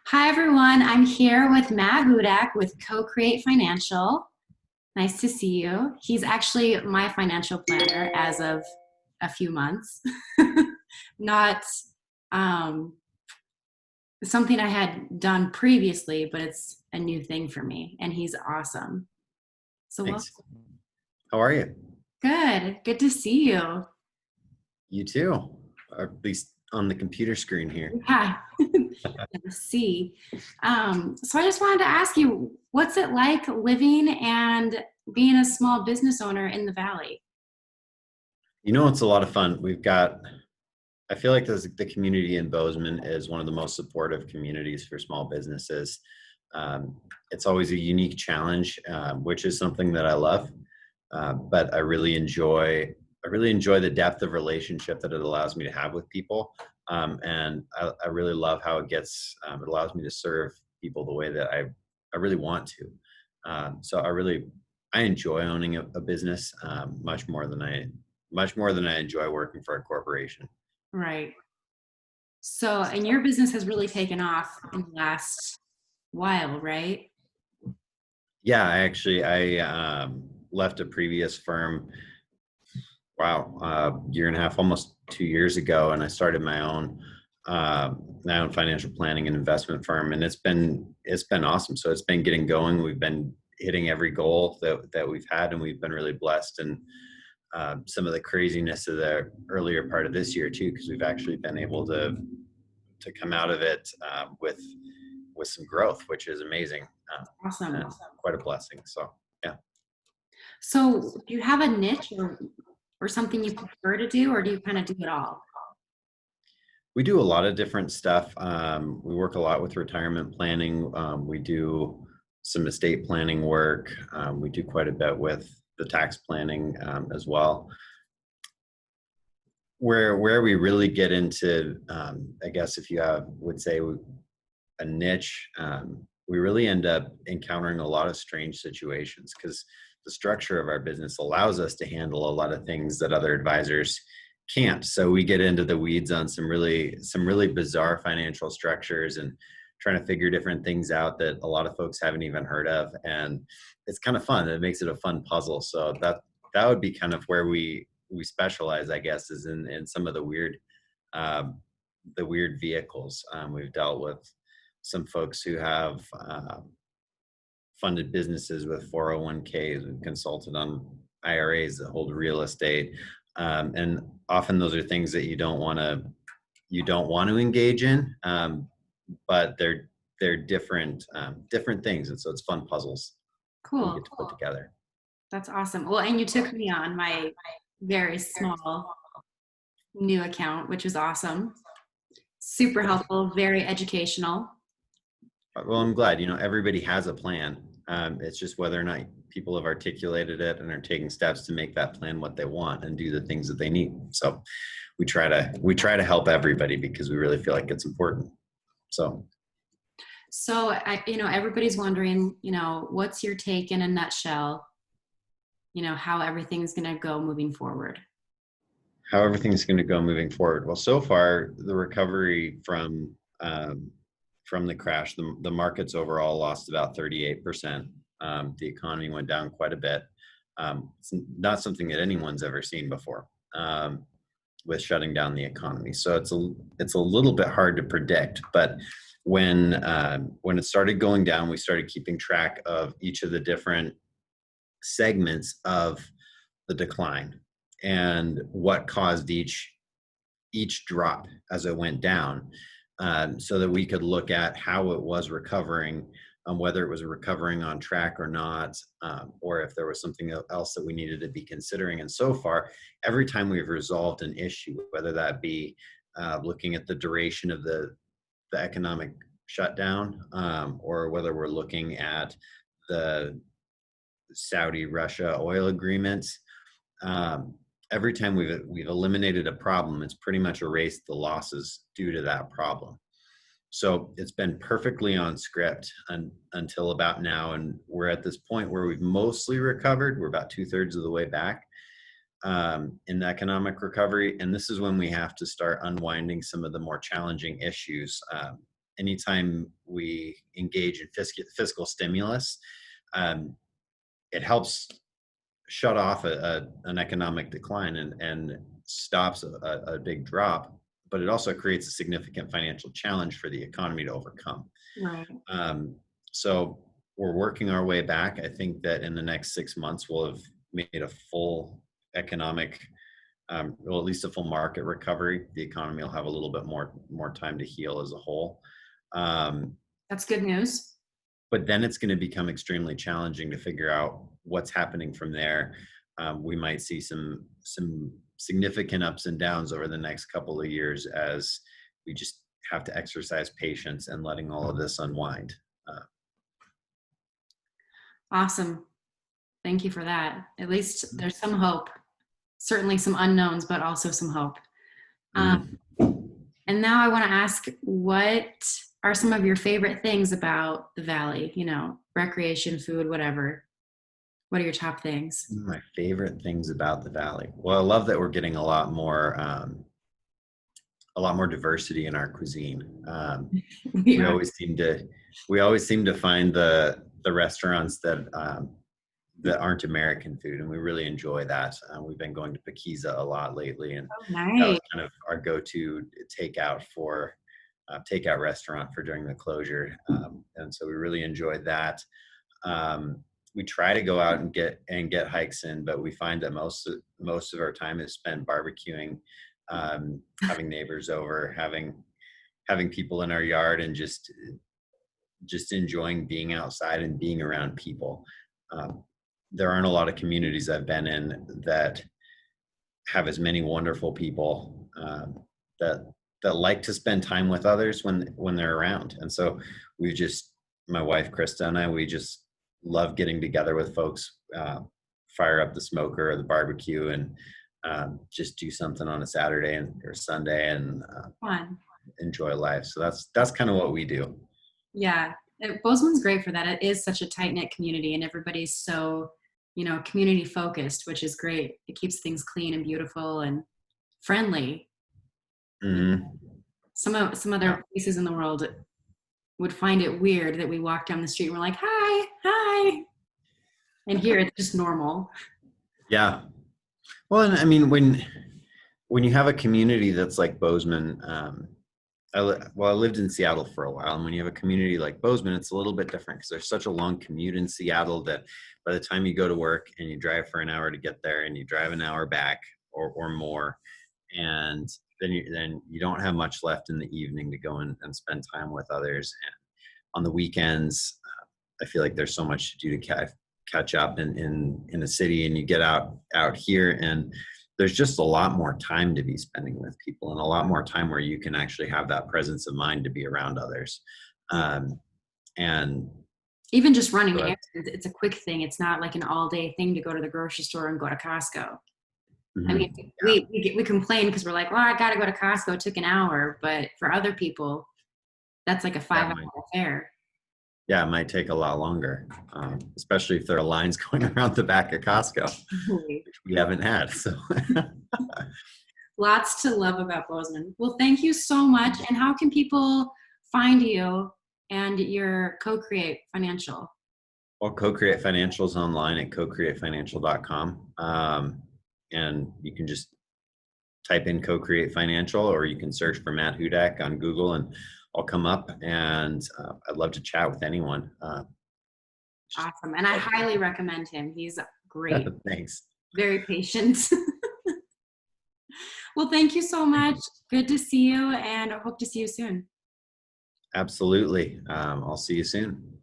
Hi, everyone. I'm here with Matt Hudak with Co-Create Financial. Nice to see you. He's actually my financial planner as of a few months. Not um, something I had done previously, but it's a new thing for me, and he's awesome. So, well, Thanks. How are you? good. Good to see you. You too, or at least on the computer screen here. Yeah. Let's see. So I just wanted to ask you, what's it like living and being a small business owner in the Valley? It's a lot of fun. I feel like the community in Bozeman is one of the most supportive communities for small businesses. It's always a unique challenge, which is something that I love. But I really enjoy the depth of relationship that it allows me to have with people. And I really love how it allows me to serve people the way that I really want to. So I enjoy owning a business much more than I enjoy working for a corporation. Right. So, and your business has really taken off in the last while, right? Yeah, I left a previous firm. Wow, year and a half, almost 2 years ago, and I started my own financial planning and investment firm, and it's been awesome. So it's been getting going. We've been hitting every goal that we've had, and we've been really blessed. And some of the craziness of the earlier part of this year too, because we've actually been able to come out of it with some growth, which is amazing, Awesome. and quite a blessing. So yeah. So, do you have a niche or something you prefer to do, or do you kind of do it all? We do a lot of different stuff. We work a lot with retirement planning. We do some estate planning work. We do quite a bit with the tax planning as well. Where we really get into, I guess, if you would say a niche, we really end up encountering a lot of strange situations because the structure of our business allows us to handle a lot of things that other advisors can't. So we get into the weeds on some really bizarre financial structures and trying to figure different things out that a lot of folks haven't even heard of. And it's kind of fun. It makes it a fun puzzle. So that would be kind of where we specialize, I guess, is in some of um, the weird vehicles. We've dealt with some folks who have funded businesses with 401ks. We've consulted on IRAs that hold real estate, and often those are things that you don't want to engage in, but they're different things, and so it's fun puzzles we Cool. get to put together. That's awesome. Well, and you took me on my very small new account, which is awesome. Super helpful, very educational. Well, I'm glad. Everybody has a plan. It's just whether or not people have articulated it and are taking steps to make that plan what they want and do the things that they need. So we try to help everybody because we really feel like it's important. So So, everybody's wondering, what's your take in a nutshell, how everything's going to go moving forward? how everything's going to go moving forward? Well, so far the recovery from the crash, the markets overall lost about 38%. The economy went down quite a bit. It's not something that anyone's ever seen before, with shutting down the economy. So it's a little bit hard to predict. But when it started going down, we started keeping track of each of the different segments of the decline and what caused each drop as it went down, so that we could look at how it was recovering, whether it was recovering on track or not, or if there was something else that we needed to be considering. And so far, every time we've resolved an issue, whether that be looking at the duration of the economic shutdown, or whether we're looking at the Saudi-Russia oil agreements, um, every time we've eliminated a problem, it's pretty much erased the losses due to that problem. So it's been perfectly on script until about now, and we're at this point where we've mostly recovered. We're about 2/3 of the way back, in the economic recovery, and this is when we have to start unwinding some of the more challenging issues, anytime we engage in fiscal stimulus, um, it helps shut off an economic decline and stops a big drop, but it also creates a significant financial challenge for the economy to overcome. Right. Um, so we're working our way back. I think that in the next 6 months, we'll have made a full economic, well, at least a full market recovery. The economy will have a little bit more time to heal as a whole. Um, That's good news. but then it's going to become extremely challenging to figure out what's happening from there. We might see some significant ups and downs over the next couple of years as we just have to exercise patience and letting all of this unwind. Awesome. Thank you for that. At least there's some hope. Certainly some unknowns, but also some hope. Mhm. And now I want to ask, what are some of your favorite things about the Valley? You know, recreation, food, whatever. What are your top things? My favorite things about the Valley. Well, I love that we're getting a lot more diversity in our cuisine. We We are. always seem to find the restaurants that aren't American food, and we really enjoy that. We've been going to Paquiza a lot lately, and Oh, that nice. was kind of our go-to takeout restaurant for during the closure, and so we really enjoyed that. We try to go out and get hikes in, but we find that most of our time is spent barbecuing, having neighbors over, having people in our yard, and just enjoying being outside and being around people. Um, there aren't a lot of communities I've been in that have as many wonderful people that like to spend time with others when they're around. And so we just, my wife Krista and I, we just love getting together with folks, fire up the smoker or the barbecue, and just do something on a Saturday or Sunday, and Fun. enjoy life. So that's kind of what we do. Yeah. Bozeman's great for that. It is such a tight knit community, and everybody's so, community focused, which is great. It keeps things clean and beautiful and friendly. Hmm. Some Yeah. other places in the world would find it weird that we walk down the street and we're like, hi, hi. And here it's just normal. Yeah. Well, and I mean, when you have a community that's like Bozeman, I lived in Seattle for a while, and when you have a community like Bozeman, it's a little bit different because there's such a long commute in Seattle that by the time you go to work and you drive for an hour to get there, and you drive an hour back or more, and then you don't have much left in the evening to go and spend time with others. And on the weekends, I feel like there's so much to do to catch up in the city, and you get out here, and there's just a lot more time to be spending with people, and a lot more time where you can actually have that presence of mind to be around others. Um, and Even just running so errands, it's a quick thing. It's not like an all day thing to go to the grocery store and go to Costco. I mean, yeah, we complain because we're like, well, I got to go to Costco. It took an hour, but for other people, that's like a yeah, 5 hour affair. it might take a lot longer, especially if there are lines going around the back of Costco, which we haven't had. So Lots to love about Bozeman. Well, thank you so much. And how can people find you and your Co-Create Financial? well, Co-Create Financial is online at co-createfinancial.com. And you can just type in Co-Create Financial, or you can search for Matt Hudak on Google, and I'll come up. And I'd love to chat with anyone. Awesome. And I highly recommend him. He's great, Thanks. very patient. Well, thank you so much. Good to see you, and I hope to see you soon. Absolutely. I'll see you soon.